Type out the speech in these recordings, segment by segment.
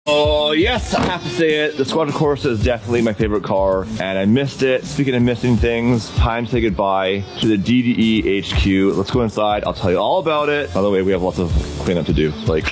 Oh yes, I have to say it. The Squadra Corsa is definitely my favorite car, and I missed it. Speaking of missing things, time to say goodbye to the DDE HQ. Let's go inside. I'll tell you all about it. By the way, we have lots of cleanup to do. Like,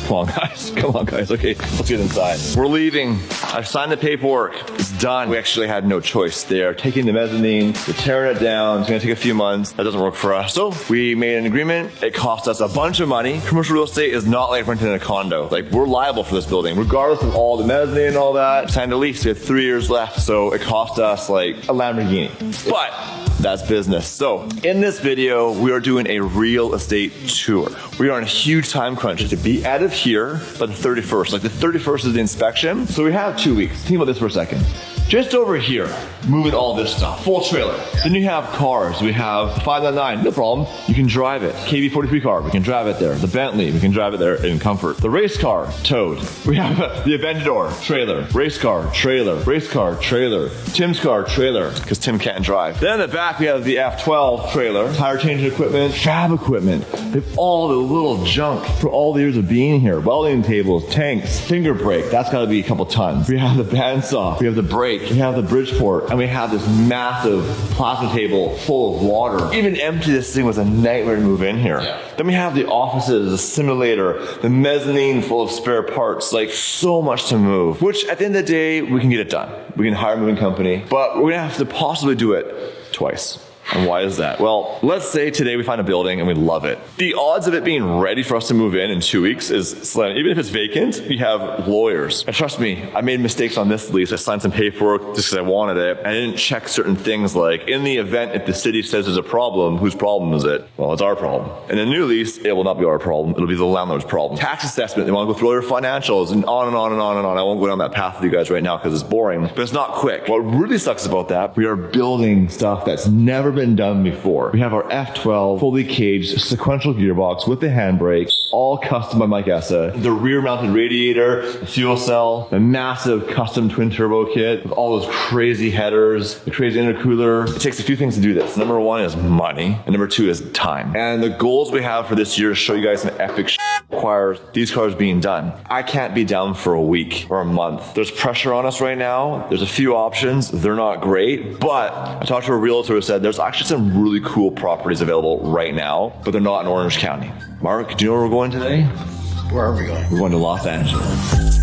come on guys, come on guys. Okay, let's get inside. We're leaving. I've signed the paperwork. It's done. We actually had no choice. They are taking the mezzanine, they're tearing it down. It's gonna take a few months. That doesn't work for us. So we made an agreement. It cost us a bunch of money. Commercial real estate is not like renting a condo. Like, we're liable for this building, regardless of all the mezzanine and all that. Signed a lease. We have 3 years left, so it cost us like a Lamborghini. But that's business. So in this video, we are doing a real estate tour. We are on a huge time crunch to be out of here by the 31st. Like, the 31st is the inspection. So we have 2 weeks. Think about this for a second. Just over here, moving all this stuff, full trailer. Then you have cars. We have the 599, no problem. You can drive it. KB43 car, we can drive it there. The Bentley, we can drive it there in comfort. The race car, towed. We have the Aventador, trailer. Race car, trailer. Race car, trailer. Tim's car, trailer, because Tim can't drive. Then in the back, we have the F12 trailer, tire changing equipment, fab equipment. They have all the little junk for all the years of being here. Welding tables, tanks, finger brake, that's gotta be a couple tons. We have the bandsaw, we have the brake, we have the Bridgeport, and we have this massive plasma table full of water. Even empty this thing was a nightmare to move in here. Yeah. Then we have the offices, the simulator, the mezzanine full of spare parts, like so much to move, which at the end of the day, we can get it done. We can hire a moving company, but we're gonna have to possibly do it twice. And why is that? Well, let's say today we find a building and we love it. The odds of it being ready for us to move in 2 weeks is slim. Even if it's vacant, we have lawyers. And trust me, I made mistakes on this lease. I signed some paperwork just because I wanted it. I didn't check certain things, like in the event if the city says there's a problem, whose problem is it? Well, it's our problem. In a new lease, it will not be our problem. It'll be the landlord's problem. Tax assessment, they want to go through all your financials and on and on and on and on. I won't go down that path with you guys right now because it's boring, but it's not quick. What really sucks about that, we are building stuff that's never been done before. We have our F12 fully caged sequential gearbox with the handbrake, all custom by Mike Essa. The rear mounted radiator, the fuel cell, the massive custom twin turbo kit with all those crazy headers, the crazy intercooler. It takes a few things to do this. Number one is money, and number two is time. And the goals we have for this year is show you guys some epic shit requires these cars being done. I can't be down for a week or a month. There's pressure on us right now. There's a few options. They're not great, but I talked to a realtor who said there's actually some really cool properties available right now, but they're not in Orange County. Mark, do you know where we're going today? Where are we going? We're going to Los Angeles.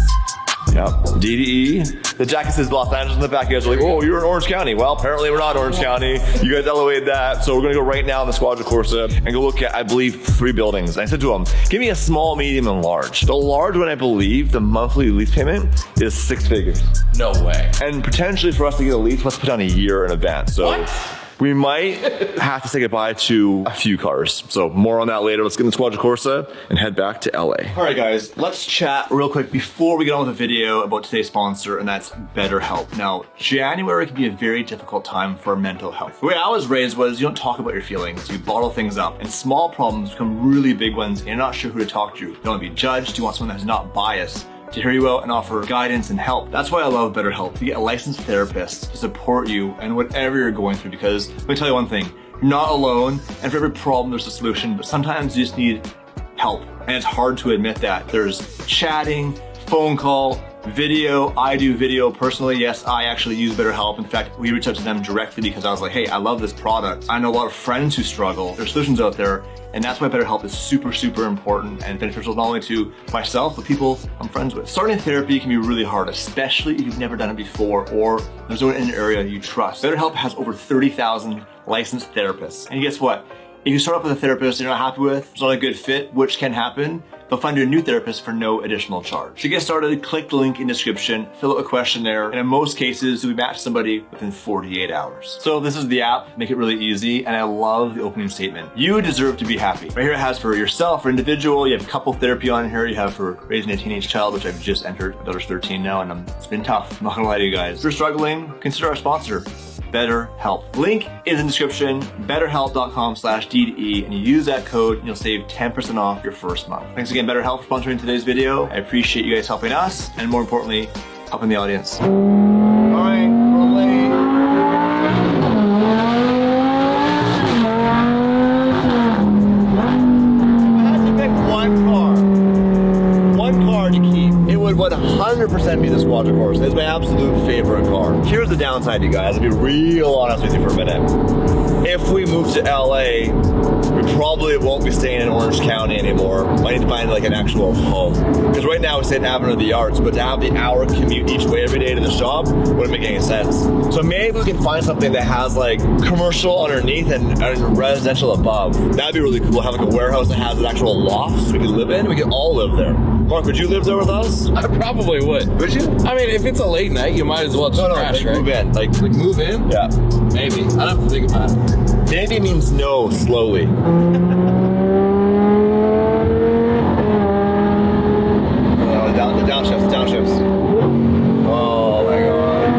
Yep, DDE. The jacket says Los Angeles in the back. You guys are like, oh, you're in Orange County. Well, apparently we're not in Orange County. You guys elevated that. So we're gonna go right now in the Squadra Corsa and go look at, I believe, 3 buildings. And I said to them, give me a small, medium, and large. The large one, I believe, the monthly lease payment is 6 figures. No way. And potentially for us to get a lease, let's put down a year in advance. So what? We might have to say goodbye to a few cars. So more on that later. Let's get in the Squadra Corsa and head back to LA. All right, guys, let's chat real quick before we get on with the video about today's sponsor, and that's BetterHelp. Now, January can be a very difficult time for mental health. The way I was raised was you don't talk about your feelings, you bottle things up, and small problems become really big ones, and you're not sure who to talk to. You don't want to be judged, you want someone that's not biased to hear you out and offer guidance and help. That's why I love BetterHelp. You get a licensed therapist to support you and whatever you're going through, because let me tell you one thing, you're not alone, and for every problem there's a solution, but sometimes you just need help. And it's hard to admit that. There's chatting, phone call, video. I do video personally. Yes, I actually use BetterHelp. In fact, we reached out to them directly because I was like, hey, I love this product. I know a lot of friends who struggle. There's solutions out there. And that's why BetterHelp is super, super important and beneficial not only to myself, but people I'm friends with. Starting therapy can be really hard, especially if you've never done it before or there's no one in an area you trust. BetterHelp has over 30,000 licensed therapists. And guess what? If you start off with a therapist you're not happy with, it's not a good fit, which can happen, they'll find you a new therapist for no additional charge. To get started, click the link in the description, fill out a questionnaire, and in most cases, you'll be matched to somebody within 48 hours. So this is the app, make it really easy, and I love the opening statement. You deserve to be happy. Right here it has for yourself, for individual, you have couple therapy on here, you have for raising a teenage child, which I've just entered. My daughter's 13 now, and it's been tough, I'm not gonna lie to you guys. If you're struggling, consider our sponsor, BetterHelp. Link is in the description, betterhelp.com/DDE, and you use that code and you'll save 10% off your first month. Thanks again, BetterHelp, for sponsoring today's video. I appreciate you guys helping us, and more importantly, helping the audience. All right, we're late. If I had to pick one car to keep, it would 100% be the Squadron Corsa. It's my absolute favorite car. Here's the downside, you guys. I'll be real honest with you for a minute. If we move to LA, we probably won't be staying in Orange County anymore. Might need to find like an actual home. Because right now we stay in Avenue of the Arts, but to have the hour commute each way every day to the shop wouldn't make any sense. So maybe we can find something that has like commercial underneath and residential above. That'd be really cool. Have like a warehouse that has an actual loft so we could live in. We could all live there. Mark, would you live there with us? I probably would. Would you? I mean, if it's a late night, you might as well just crash, like right? move in. Like Move in? yeah. Maybe. I'd have to think about it. Maybe means no, slowly. Downshifts. Oh my god.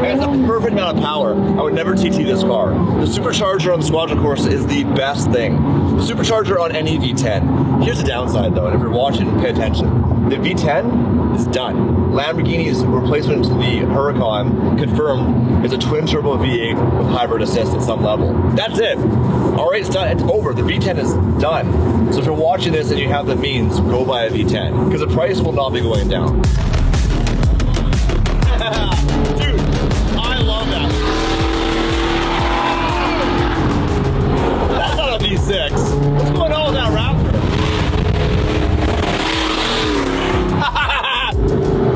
That's a perfect amount of power. I would never TT this car. The supercharger on the Squadron Corsa is the best thing. The supercharger on any V10. Here's the downside though, and if you're watching, pay attention. The V10 is done. Lamborghini's replacement to the Huracan confirmed is a twin turbo V8 with hybrid assist at some level. That's it. All right, it's done. It's over. The V10 is done. So if you're watching this and you have the means, go buy a V10 because the price will not be going down. Dude, I love that. That's not a V6. What's going on with that Raptor?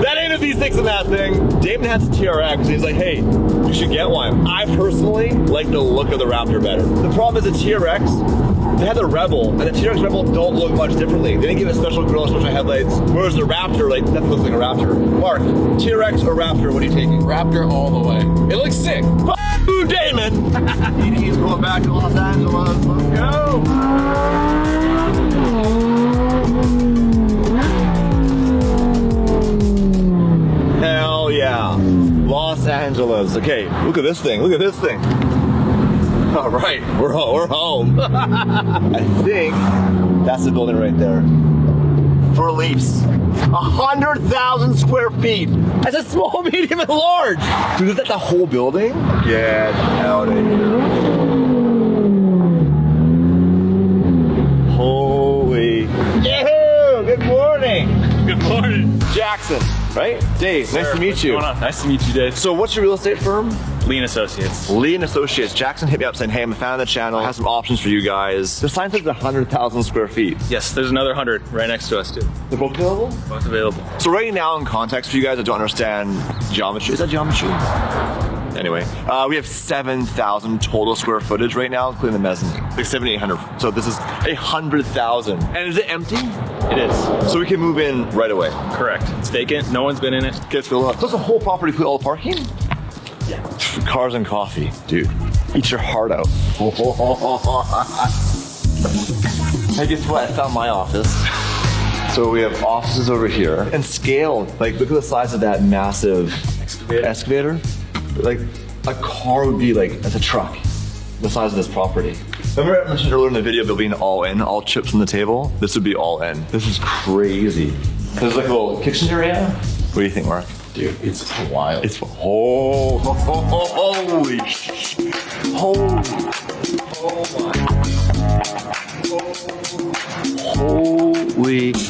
That ain't a V6 in that thing. Damon has a TRX and he's like, hey, you should get one. I personally like the look of the Raptor better. The problem is the TRX, they had the Rebel, and the TRX Rebel don't look much differently. They didn't give it special grill, special headlights, whereas the Raptor, like, that looks like a Raptor. Mark, TRX or Raptor, what are you taking? Raptor all the way. It looks sick. Ooh, Damon! He's going back to Los Angeles. Let's go! Hell yeah. Los Angeles. Okay, look at this thing. Look at this thing. All right, we're home. I think that's the building right there. For lease. 100,000 square feet. That's a small, medium, and large. Dude, is that the whole building? Get out of here. Holy. Yahoo! Good morning. Good morning. Jackson, right? Dave, nice to meet you. What's going on? Nice to meet you, Dave. So what's your real estate firm? Lean Associates. Lean Associates. Jackson hit me up saying, hey, I'm a fan of the channel. I have some options for you guys. The sign says 100,000 square feet. Yes, there's another 100 right next to us, too. They're both available? Both available. So right now, in context for you guys that don't understand geometry, is that geometry? Anyway, we have 7,000 total square footage right now, including the mezzanine. Like 7,800. So this is 100,000. And is it empty? It is. So we can move in right away. Correct. It's vacant. No one's been in it. Okay, let's go look. So it's a whole property, include all the parking? Yeah. Cars and coffee. Dude, eat your heart out. Hey, guess what? I found my office. So we have offices over here. And scale, like look at the size of that massive excavator. Like a car would be like, as a truck, the size of this property. Remember I mentioned earlier in the video about being all in, all chips on the table? This would be all in. This is crazy. There's like a little kitchen area. What do you think, Mark? Dude, it's wild. It's holy, holy, holy.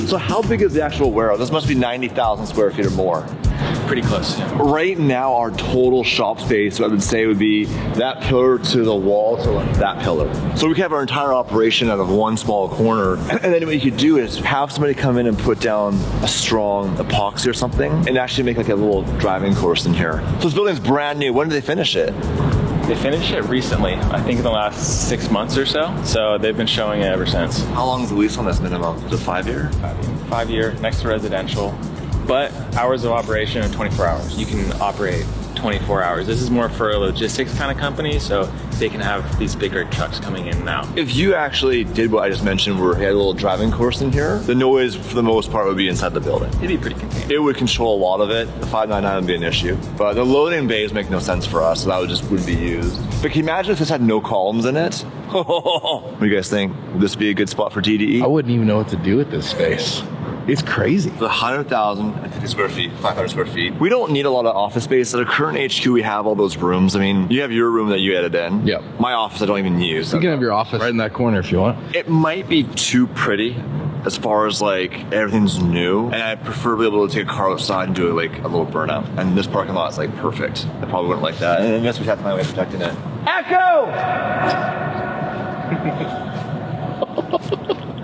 So how big is the actual warehouse? This must be 90,000 square feet or more. Pretty close, yeah. Right now, our total shop space, I would say, would be that pillar to the wall to like that pillar. So we could have our entire operation out of one small corner. And then what you could do is have somebody come in and put down a strong epoxy or something and actually make like a little driving course in here. So this building's brand new. When did they finish it? They finished it recently, I think in the last 6 months or so. So they've been showing it ever since. How long is the lease on this minimum? Is it 5 year? 5 year, next to residential. But hours of operation are 24 hours. You can operate 24 hours. This is more for a logistics kind of company, so they can have these bigger trucks coming in and out. If you actually did what I just mentioned, where you had a little driving course in here, the noise for the most part would be inside the building. It'd be pretty contained. It would control a lot of it. The 599 would be an issue. But the loading bays make no sense for us, so that wouldn't be used. But can you imagine if this had no columns in it? What do you guys think? Would this be a good spot for DDE? I wouldn't even know what to do with this space. It's crazy. The 100,050 square feet, 500 square feet. We don't need a lot of office space. At our current HQ, we have all those rooms. I mean, you have your room that you added in. Yep. My office, I don't even use. You can have your office right in that corner if you want. It might be too pretty as far as like everything's new, and I'd prefer to be able to take a car outside and do like a little burnout. And this parking lot is like perfect. I probably wouldn't like that. And I guess we have to find a way of protecting it. Echo!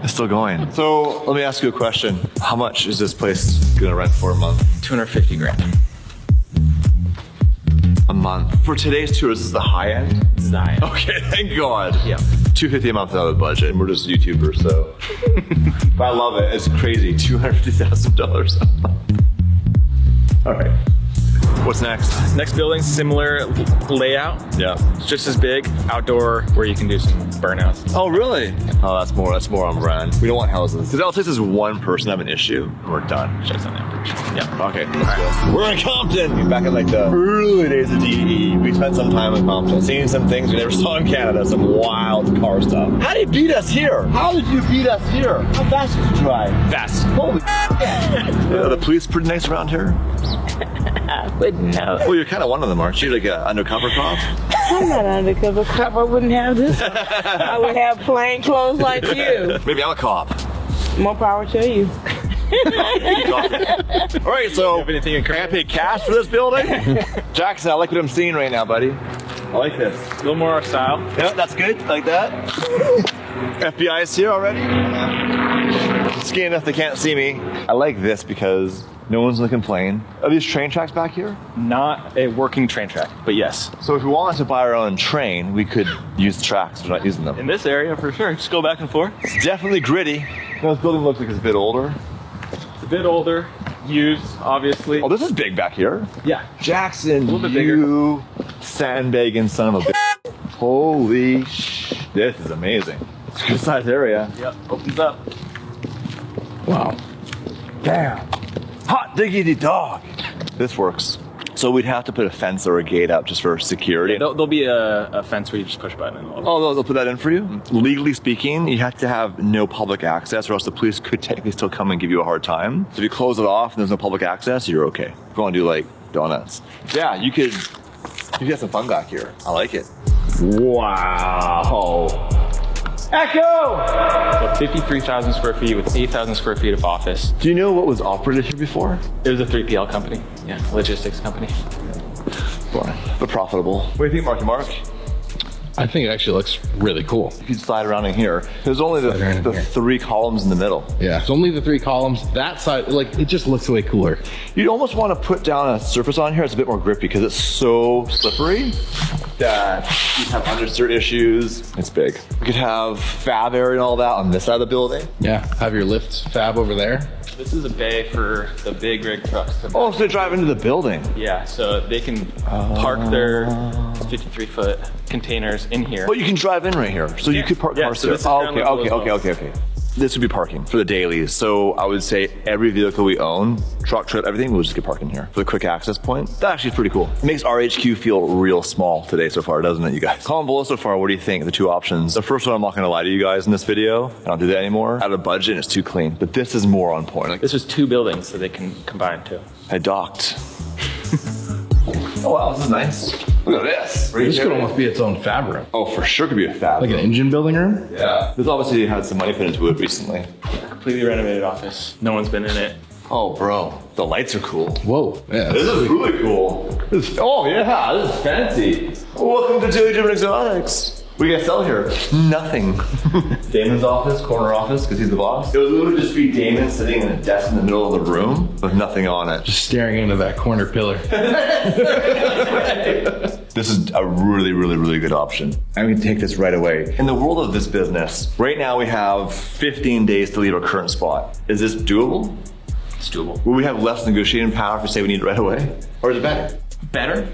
It's still going. So let me ask you a question. How much is this place gonna rent for a month? 250 grand. A month. For today's tour, is this the high end? This is the high end. Okay, thank God. Yeah. $250 a month out of the budget, and we're just YouTubers, so. But I love it. It's crazy. $250,000 a month. All right. What's next? Next building, similar layout. Yeah. It's just as big, outdoor, where you can do some burnouts. Oh, really? Oh, that's more on brand. We don't want houses. Because all it takes is one person to have an issue, and we're done. Just on average. Yeah. Okay, let's go. We're in Compton. Back in like the early days of DDE, we spent some time in Compton, seeing some things we never saw in Canada, some wild car stuff. How did you beat us here? How did you beat us here? How fast did you drive? Fast. Holy yeah, the police pretty nice around here? Wouldn't know. Well, you're kind of one of them, aren't you? Like an undercover cop? I'm not an undercover cop. I wouldn't have this. I would have plain clothes like you. Maybe I'm a cop. More power to you. All right, so have anything in can I pay cash for this building? Jackson, I like what I'm seeing right now, buddy. I like this. A little more our style. Yeah, that's good. Like that. FBI is here already. Skinny enough they can't see me. I like this because no one's gonna complain. Are these train tracks back here? Not a working train track, but yes. So if we wanted to buy our own train, we could use the tracks. We're not using them. In this area, for sure. Just go back and forth. It's definitely gritty. This building looks like it's a bit older. It's a bit older, used, obviously. Oh, this is big back here. Yeah. Jackson, A little bit you sandbagging son of a bitch. Holy sh! This is amazing. It's a good sized area. Yep. Opens up. Wow. Damn. Hot diggity dog. This works. So we'd have to put a fence or a gate up just for security. There'll be a fence where you just push a button and it'll Oh, they'll put that in for you? Legally speaking, you have to have no public access or else the police could technically still come and give you a hard time. So if you close it off and there's no public access, you're okay. If you want to do like donuts. Yeah, you could get some fun back here. I like it. Wow. Echo! So 53,000 square feet with 8,000 square feet of office. Do you know what was operated here before? It was a 3PL company. Yeah, logistics company. Boring, but profitable. What do you think, Marky Mark? I think it actually looks really cool. You could slide around in here. There's only the 3 columns in the middle. Yeah, it's only the 3 columns. That side, like, it just looks way cooler. You almost want to put down a surface on here. It's a bit more grippy because it's so slippery that you have understeer issues. It's big. We could have fab area and all that on this side of the building. Yeah, have your lift fab over there. This is a bay for the big rig trucks. Oh, so they drive into the building. Yeah, so they can park their 53-foot containers in here. Oh, you can drive in right here. So you could park cars so here. this is Oh, ground level as well. okay. This would be parking for the dailies. So I would say every vehicle we own, truck, trip, everything, we'll just get parking here for the quick access point. That actually is pretty cool. It makes our HQ feel real small today so far, doesn't it, you guys? Comment below so far, what do you think? The 2 options. The first one, I'm not gonna lie to you guys in this video. I don't do that anymore. Out of budget, it's too clean. But this is more on point. Like, This was 2 buildings, so they can combine 2. I docked. Oh wow, this is nice. Look at this. This could almost be its own fab room. Oh, for sure could be a fab. Like an engine building room? Yeah. This obviously had some money put into it recently. Completely renovated office. No one's been in it. Oh, bro. The lights are cool. Whoa. Yeah. This is really cool. Oh, yeah. This is fancy. Welcome to Daily Driven Exotics. What do you guys sell here? Nothing. Damon's office, corner office, because he's the boss. It would literally just be Damon sitting in a desk in the middle of the room with nothing on it. Just staring into that corner pillar. This is a really, really, really good option. I'm gonna take this right away. In the world of this business, right now we have 15 days to leave our current spot. Is this doable? It's doable. Will we have less negotiating power if we say we need it right away? Or is it better? Better?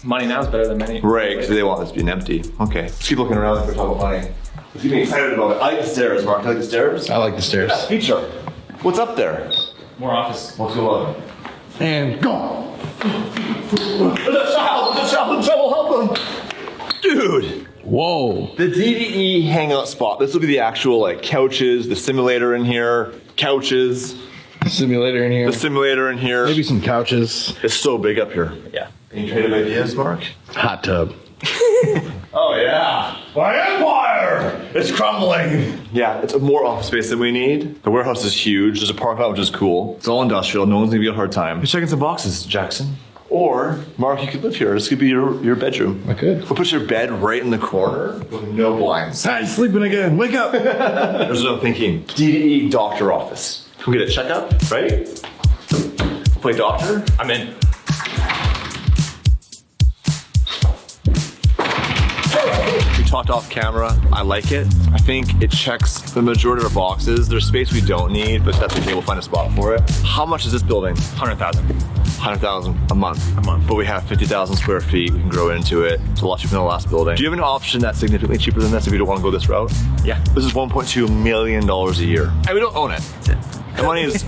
Money now is better than money. Right, because they want this being empty. Okay, let's keep looking around if we're talking about money. Let's get me excited about it. I like the stairs, Mark. I like the stairs. I like the stairs. Yeah, feature. What's up there? More office. What's going on? And go! There's a child in trouble, help him! Dude! Whoa. The DDE hangout spot. This will be the actual like couches, the simulator in here, couches, Simulator in here. the simulator in here. Maybe some couches. It's so big up here. Yeah. Any creative ideas, Mark? Hot tub. Oh yeah. My empire! It's crumbling. Yeah, it's more office space than we need. The warehouse is huge. There's a parking lot, which is cool. It's all industrial. No one's gonna be a hard time. You're checking some boxes, Jackson. Or, Mark, you could live here. This could be your bedroom. I could. We'll put your bed right in the corner with no blinds. Hi, sleeping again. Wake up. There's what I'm thinking. DDE doctor office. Can we get a checkup, right? We'll play doctor. I'm in. We talked off camera. I like it. I think it checks the majority of our boxes. There's space we don't need, but that's okay. We'll find a spot for it. How much is this building? 100,000. 100,000 a month. But we have 50,000 square feet. We can grow into it. It's a lot cheaper than the last building. Do you have an option that's significantly cheaper than this if you don't want to go this route? Yeah. This is $1.2 million a year. And we don't own it. That's it. The money is...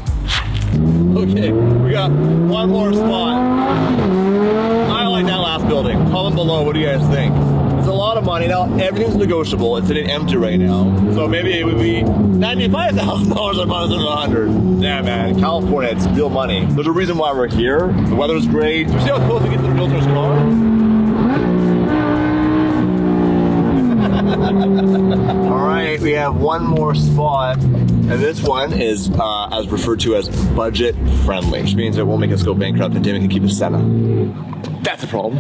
Okay, we got one more spot. I like that last building. Comment below, what do you guys think? It's a lot of money. Now, everything's negotiable. It's sitting empty right now. So maybe it would be $95,000 a month or 100. Yeah, man, California, it's real money. There's a reason why we're here. The weather's great. You see how close we get to the realtor's car? All right, we have one more spot. And this one is as referred to as budget friendly, which means it won't make us go bankrupt and Damon can keep his Senna. That's a problem.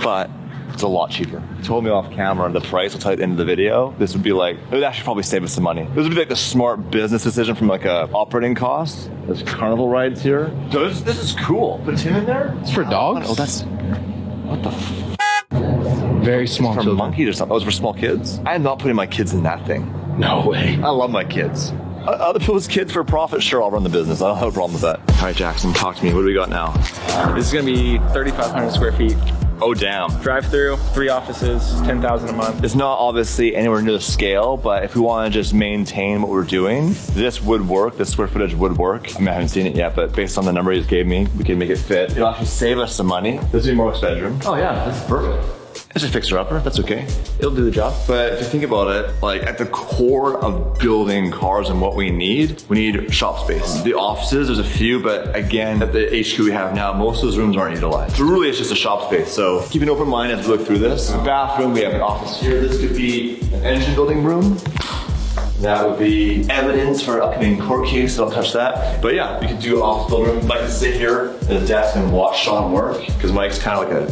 But it's a lot cheaper. He told me off camera the price, I'll tell you at the end of the video. This would be like, it would actually probably save us some money. This would be like the smart business decision from like a operating cost. There's carnival rides here. So this is cool. Put Tim in there? It's for dogs? Oh, that's, what the f? Very small For children. monkeys or something. That was for small kids? I am not putting my kids in that thing. No way. I love my kids. Other people's kids for profit, sure, I'll run the business. I don't have a problem with that. All right, Jackson, talk to me. What do we got now? This is gonna be 3,500 square feet. Oh, damn. Drive-through, 3 offices, 10,000 a month. It's not obviously anywhere near the scale, but if we want to just maintain what we're doing, this would work. This square footage would work. I mean, I haven't seen it yet, but based on the number he just gave me, we can make it fit. It'll actually save us some money. This is Mark's bedroom. Oh yeah, that's perfect. It's a fixer-upper, that's okay. It'll do the job. But if you think about it, like at the core of building cars and what we need shop space. The offices, there's a few, but again, at the HQ we have now, most of those rooms aren't utilized. So really it's just a shop space. So keep an open mind as we look through this. The bathroom, we have an office here. This could be an engine building room. That would be evidence for an upcoming court case, so don't touch that. But yeah, we could do an office building room. Mike can sit here at his desk and watch Sean work, because Mike's kind of like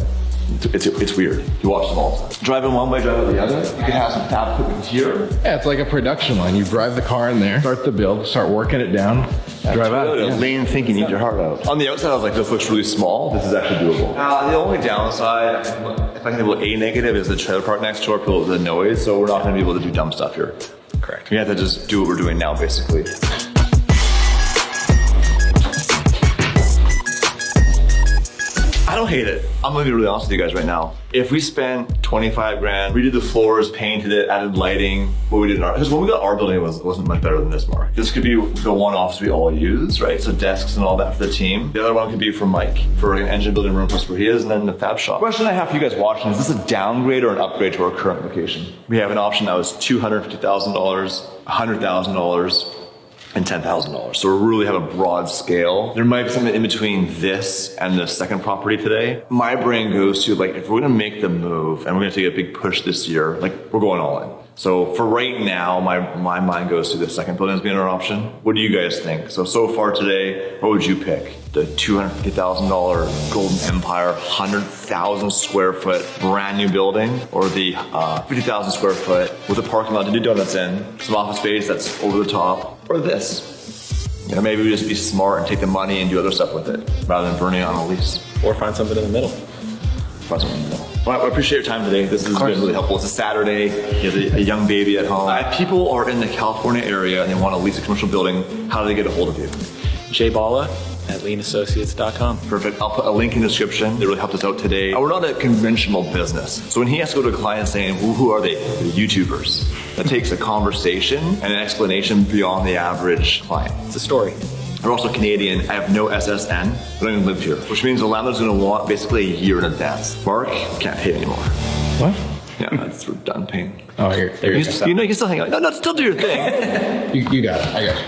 it's weird. You watch them all the time. Drive in one way, drive in the other. You can have some fab equipment here. Yeah, it's like a production line. You drive the car in there, start the build, start working it down, drive out. Yeah. Lean thinking, eat your heart out. On the outside, I was like, this looks really small. This is actually doable. The only downside, if I can label A negative, is the trailer park next door, people with the noise. So we're not going to be able to do dumb stuff here. Correct. We have to just do what we're doing now, basically. I don't hate it. I'm gonna be really honest with you guys right now. If we spent 25 grand, redid the floors, painted it, added lighting, what we did in our, because when we got our building, it wasn't much better than this, Mark. This could be the one office we all use, right? So desks and all that for the team. The other one could be for Mike, for an engine building room, plus where he is, and then the fab shop. Question I have for you guys watching, is this a downgrade or an upgrade to our current location? We have an option that was $250,000, $100,000, and $10,000. So we really have a broad scale. There might be something in between this and the second property today. My brain goes to like, if we're gonna make the move and we're gonna take a big push this year, like we're going all in. So for right now, my mind goes to the second building as being our option. What do you guys think? So far today, what would you pick? The $250,000 Golden Empire, 100,000 square foot brand new building, or the 50,000 square foot with a parking lot to do donuts in, some office space that's over the top, or this? You know, maybe we just be smart and take the money and do other stuff with it, rather than burning it on a lease. Or find something in the middle. Find something in the middle. Well, I appreciate your time today. This has been really helpful. It's a Saturday. You have a young baby at home. If people are in the California area and they want to lease a commercial building, how do they get a hold of you? jballa@leanassociates.com. Perfect. I'll put a link in the description. They really helped us out today. We're not a conventional business. So when he has to go to a client saying, well, who are they? They're YouTubers. That takes a conversation and an explanation beyond the average client. It's a story. We're also Canadian. I have no SSN, but I don't live here, which means the landlord's going to want basically a year in advance. Mark, can't pay anymore. What? Yeah, we're done paying. Oh, here you go. You know, you can still hang out. No, still do your thing. You got it. I got you.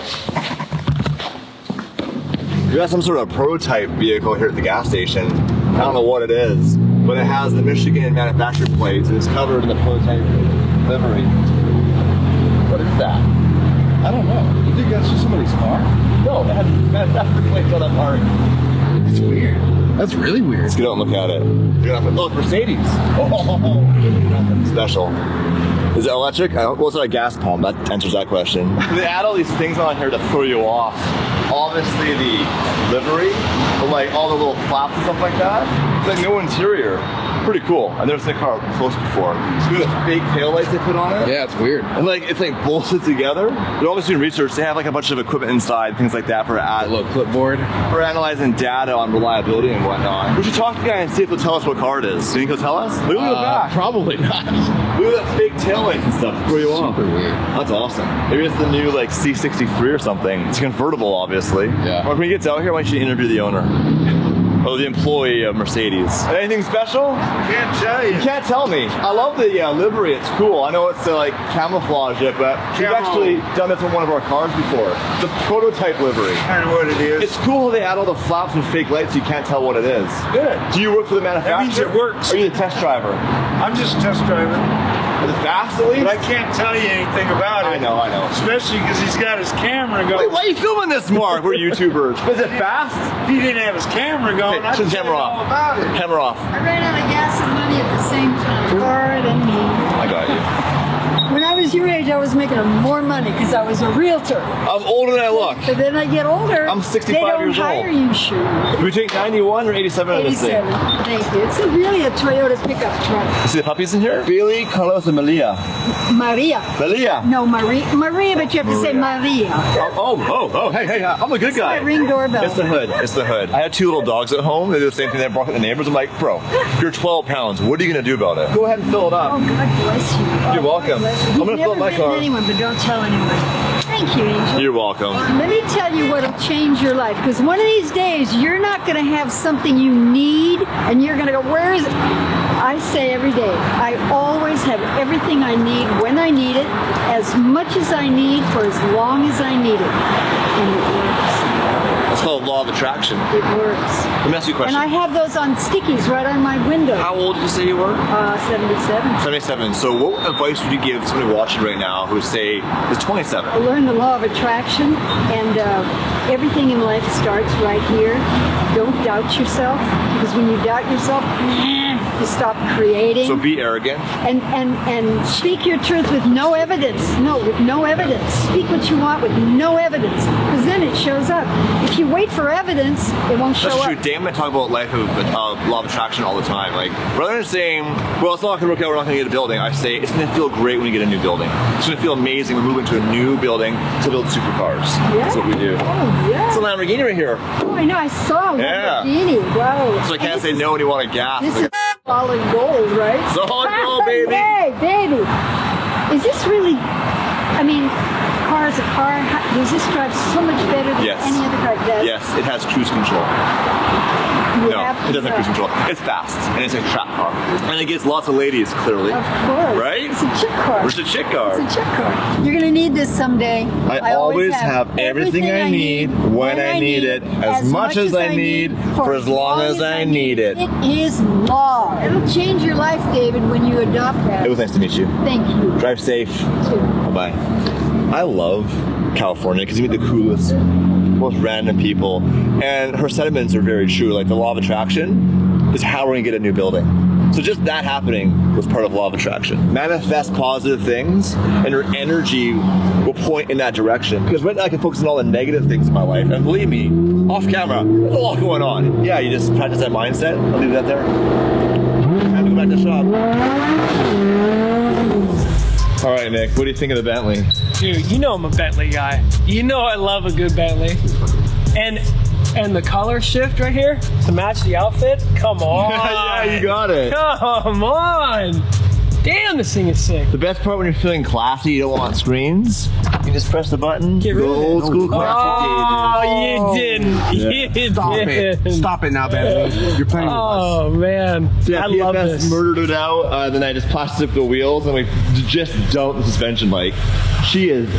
We got some sort of prototype vehicle here at the gas station. I don't know what it is, but it has the Michigan manufacturer plates and it's covered in the prototype livery. that? I don't know. You think that's just somebody's car? No, it had manufacturing plates on that part. It's weird. That's really weird. Let's get out and look at it. Look, Mercedes. Nothing special. Is it electric? Was it a gas pump? That answers that question. They add all these things on here to throw you off. Obviously the livery, but like all the little flaps and stuff like that. It's like no interior. Pretty cool. I've never seen a car up close before. Look at the fake taillights they put on it. Yeah, it's weird. And like it's like bolted together. They're obviously doing research. They have like a bunch of equipment inside, things like that for A little clipboard. for analyzing data on reliability and whatnot. We should talk to the guy and see if he'll tell us what car it is. Do you think he'll tell us? Look at the back. Probably not. Look at that fake taillights and stuff to throw you off. Super weird. That's awesome. Maybe it's the new like C63 or something. It's convertible, obviously. Yeah. Or when he gets out here, why don't you interview the owner? Oh, the employee of Mercedes. Anything special? Can't tell you. You can't tell me. I love the livery. It's cool. I know it's like camouflage it, but we've actually done this on one of our cars before. The prototype livery. Kind of what it is. It's cool how they add all the flaps and fake lights so you can't tell what it is. Good. Do you work for the manufacturer? That means it works. Or are you the test driver? I'm just a test driver, Is it fast at least? but I can't tell you anything about it. I know. Especially because he's got his camera going. Wait, why are you filming this, Mark? We're YouTubers. Is it fast? If he didn't have his camera going, Okay, I'd turn the tell camera you off. all about it. Camera off. I ran out of gas and money at the same time. Hard and me. I got you. When I was your age, I was making more money because I was a realtor. I'm older than I look. But then I get older. I'm 65 they don't years old. hire you, sure. Do we take 91 or 87 on this thing? 87. Thank you. It's really a Toyota pickup truck. You see the puppies in here? Billy, Carlos, and Malia. Maria. Malia. No, Maria, but you have to say Maria. Hey, I'm a good guy. My ring doorbell. It's the hood. I had two little dogs at home. They do the same thing. They bark at the neighbors. I'm like, bro, you're 12 pounds. What are you going to do about it? Go ahead and fill it up. Oh, God bless you. You're welcome. God bless you. I'm gonna You've fill up my never bitten car. anyone, but don't tell anyone. Thank you, Angel. You're welcome. Let me tell you what'll change your life, because one of these days you're not going to have something you need and you're going to go, where is it? I say every day, I always have everything I need when I need it, as much as I need for as long as I need it. And it works. It's called law of attraction. It works. Let me ask you a question. And I have those on stickies right on my window. How old did you say you were? 77. 77. So what advice would you give somebody watching right now who say is 27? I learned the law of attraction, and everything in life starts right here. Don't doubt yourself, because when you doubt yourself, you stop creating. So be arrogant. And speak your truth with no evidence. No, with no evidence. Speak what you want with no evidence, because then it shows up. If you wait for evidence, it won't show That's true. up. Damn, I talk about life of law of attraction all the time. Like, rather than saying, well, it's not going to work out, we're not going to get a building, I say, it's going to feel great when you get a new building. It's going to feel amazing. We're moving to a new building to build supercars. Yeah. That's what we do. Oh, yeah. It's a Lamborghini right here. Oh, I know. I saw a Yeah. Lamborghini. Wow. So I can't say no when you want a gas. This Like, is solid gold, right? Solid gold, baby. Hey, baby. Is this really, I mean, car is a car. Does this drive so much better than Yes. any other car? Does? Yes, it has cruise control. You No, have it to doesn't have cruise control. It's fast, and it's a trap car. And it gets lots of ladies, clearly. Of course. Right? It's a chick car. It's a chick car. It's a chick car. You're going to need this someday. I always have everything I need when I need it, as much as I need, for as long as I need it. It is law. It'll change your life, David, when you adopt that. It was nice to meet you. Thank you. Drive safe. Too. Bye. I love California because you meet the coolest, most random people, and her sentiments are very true. Like the law of attraction is how we're gonna get a new building. So just that happening was part of law of attraction. Manifest positive things, and your energy will point in that direction. Because right now I can focus on all the negative things in my life, and believe me, off camera, there's a lot going on. Yeah, you just practice that mindset. I'll leave that there. Time to go back to the shop. All right, Nick, what do you think of the Bentley? Dude, you know I'm a Bentley guy. You know I love a good Bentley. And the color shift right here to match the outfit? Come on. Yeah, you got it. Come on. Damn, this thing is sick. The best part when you're feeling classy, you don't want screens, you just press the button, Get rid go of it. old school classy. Oh, you didn't. Yeah. You Stop didn't. it. Stop it now, Bentley. You're playing with us. Oh, man. Yeah, I love PFS this. murdered it out, then I just plastic the wheels and we just dumped the suspension bike. She is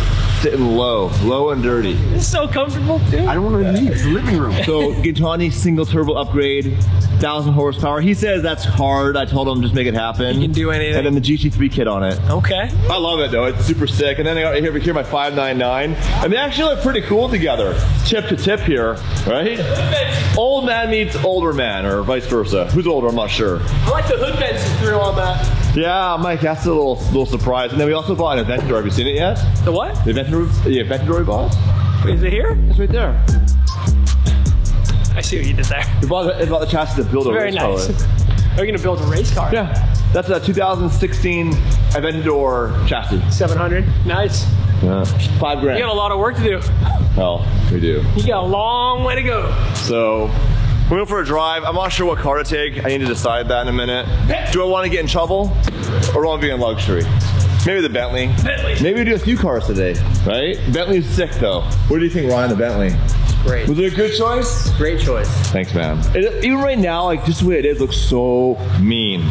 sitting low and dirty. It's so comfortable, dude. I don't want to leave. It's the living room. So Gaetani single turbo upgrade, 1,000 horsepower. He says that's hard. I told him just make it happen. You can do anything. And then the GT3 kit on it. Okay. I love it though, it's super sick. And then I got over here my 599. And they actually look pretty cool together. Tip to tip here, right? Old man meets older man, or vice versa. Who's older, I'm not sure. I like the hood vents you threw on that. Yeah, Mike, that's a little surprise. And then we also bought an Aventador. Have you seen it yet? The what? The Aventador we bought? Wait, is it here? It's right there. I see what you did there. We bought the chassis to build a Very race car nice. with. Are you gonna build a race car? Yeah, that's a 2016 Aventador chassis. 700. Nice. Yeah. $5 grand. You got a lot of work to do. Well, we do. You got a long way to go. So, we're going for a drive. I'm not sure what car to take. I need to decide that in a minute. Do I want to get in trouble, or do I want to be in luxury? Maybe the Bentley. Maybe we do a few cars today, right? Bentley's sick though. What do you think, Ryan, the Bentley? Great. Was it a good choice? Great choice. Thanks, man. Even right now, like just the way it is, looks so mean.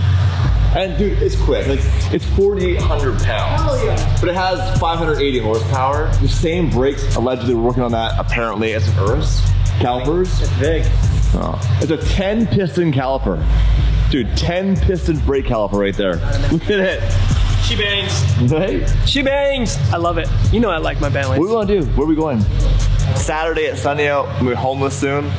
And dude, it's quick. Like it's 4,800 pounds, but it has 580 horsepower. The same brakes. Allegedly, we're working on that. Apparently, it's Urus calipers. It's big. Oh, it's a 10-piston caliper, dude. 10-piston brake caliper right there. Look at it. She bangs. Right? She bangs. I love it. You know I like my Bentley. What do we want to do? Where are we going? Saturday at sunny out. We're homeless soon.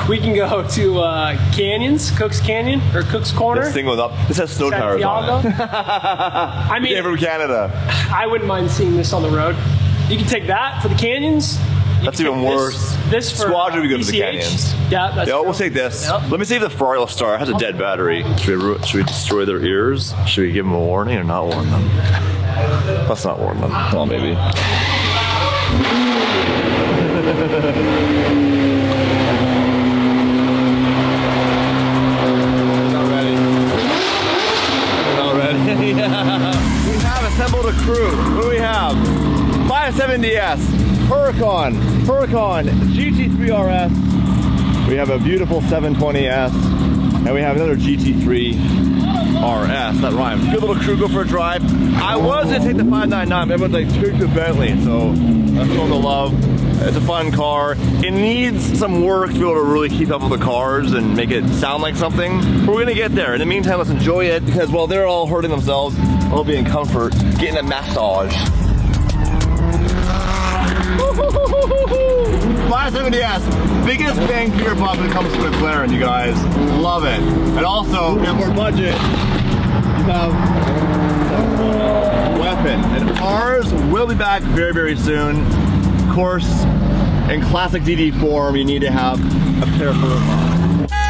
We can go to Canyons, Cook's Canyon, or Cook's Corner. This thing goes up. This has snow tires on it. I mean, yeah, from Canada. I wouldn't mind seeing this on the road. You can take that for the canyons. That's even worse. This for Squadron, we go to the ECH. canyons. Yeah, that's Yeah, true. we'll take this. Yep. Let me see if the Ferrari will start. It has a dead battery. Should we destroy their ears? Should we give them a warning or not warn them? Let's not warn them. Well, maybe. Not ready. Not ready. We have assembled a crew. What do we have? 570S, Huracan GT3 RS. We have a beautiful 720S, and we have another GT3 RS. That rhymes. Good little crew, go for a drive. I was gonna take the 599, but everyone's like, take the Bentley, so I'm showing the love. It's a fun car. It needs some work to be able to really keep up with the cars and make it sound like something. But we're gonna get there. In the meantime, let's enjoy it, because while they're all hurting themselves, I'll be in comfort, getting a massage. 570S, biggest bang for your buck when it comes to McLaren, you guys. Love it. And also, we have more budget. You have weapon. And ours will be back very, very soon. Of course, in classic DD form, you need to have a pair of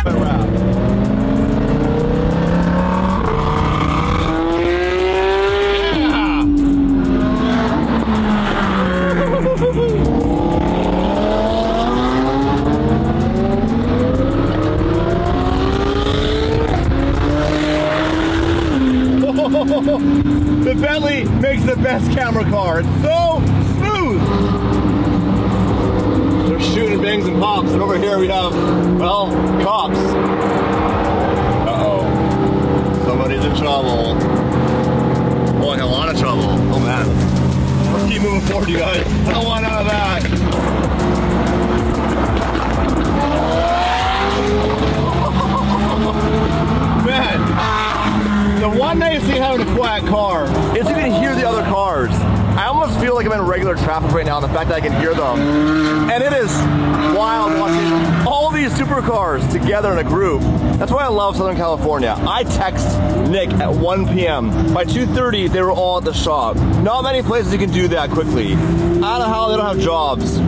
wrap. The Bentley makes the best camera car. It's so smooth. They're shooting bangs and pops, and over here we have, well, cops. Uh-oh. Somebody's in trouble. Oh, in a lot of trouble. Oh, man. Let's keep moving forward, you guys. I don't want none of that. Man. The one nice thing having a quiet car is you can hear the other cars. I almost feel like I'm in regular traffic right now, and the fact that I can hear them. And it is wild watching all these supercars together in a group. That's why I love Southern California. I text Nick at 1 p.m. By 2:30, they were all at the shop. Not many places you can do that quickly. I don't know how they don't have jobs.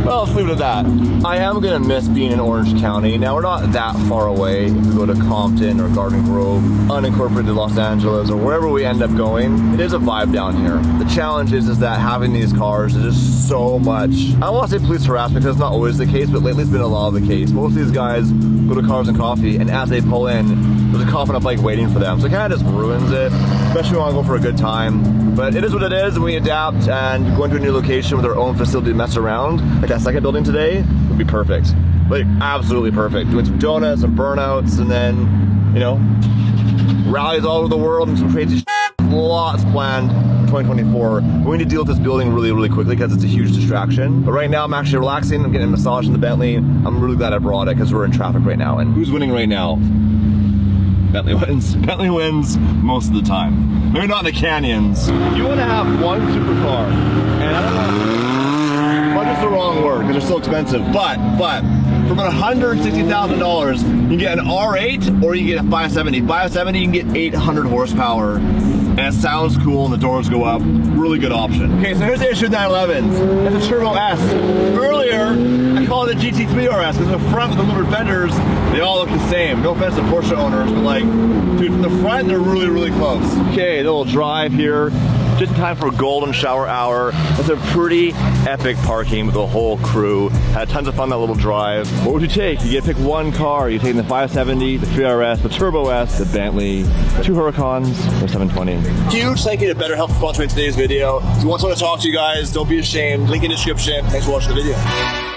Well, let's leave it at that. I am gonna miss being in Orange County. Now, we're not that far away. If we go to Compton or Garden Grove, unincorporated Los Angeles, or wherever we end up going, it is a vibe down here. The challenge is that having these cars is just so much. I don't want to say police harassment because it's not always the case, but lately it's been a lot of the case. Most of these guys go to Cars and Coffee, and as they pull in, there's a cop on a bike waiting for them. So it kind of just ruins it, especially when I want to go for a good time. But it is what it is, and we adapt, and going to a new location with our own facility to mess around, like that second building today, would be perfect. Like, absolutely perfect. Doing some donuts and burnouts, and then, you know, rallies all over the world and some crazy shit. Lots planned for 2024. We need to deal with this building really, really quickly because it's a huge distraction. But right now, I'm actually relaxing. I'm getting a massage in the Bentley. I'm really glad I brought it because we're in traffic right now. And who's winning right now? Bentley wins. Bentley wins most of the time. Maybe not in the canyons. You want to have one supercar, and I don't know, budget's the wrong word because they're so expensive, but for about $160,000, you can get an R8 or you can get a 570. 570, you can get 800 horsepower, and it sounds cool and the doors go up. Really good option. Okay, so here's the issue with 911s. It's a Turbo S. Earlier, I called it a GT3 RS because the front with the louvered fenders, they all look the same. No offense to Porsche owners, but like, dude, from the front, they're really, really close. Okay, the little drive here. Just in time for a golden shower hour. That's a pretty epic parking with the whole crew. Had tons of fun that little drive. What would you take? You get to pick one car. You're taking the 570, the 3RS, the Turbo S, the Bentley, 2 Huracans, or 720. Huge thank you to BetterHelp for sponsoring today's video. If you want someone to talk to you guys, don't be ashamed. Link in the description. Thanks for watching the video.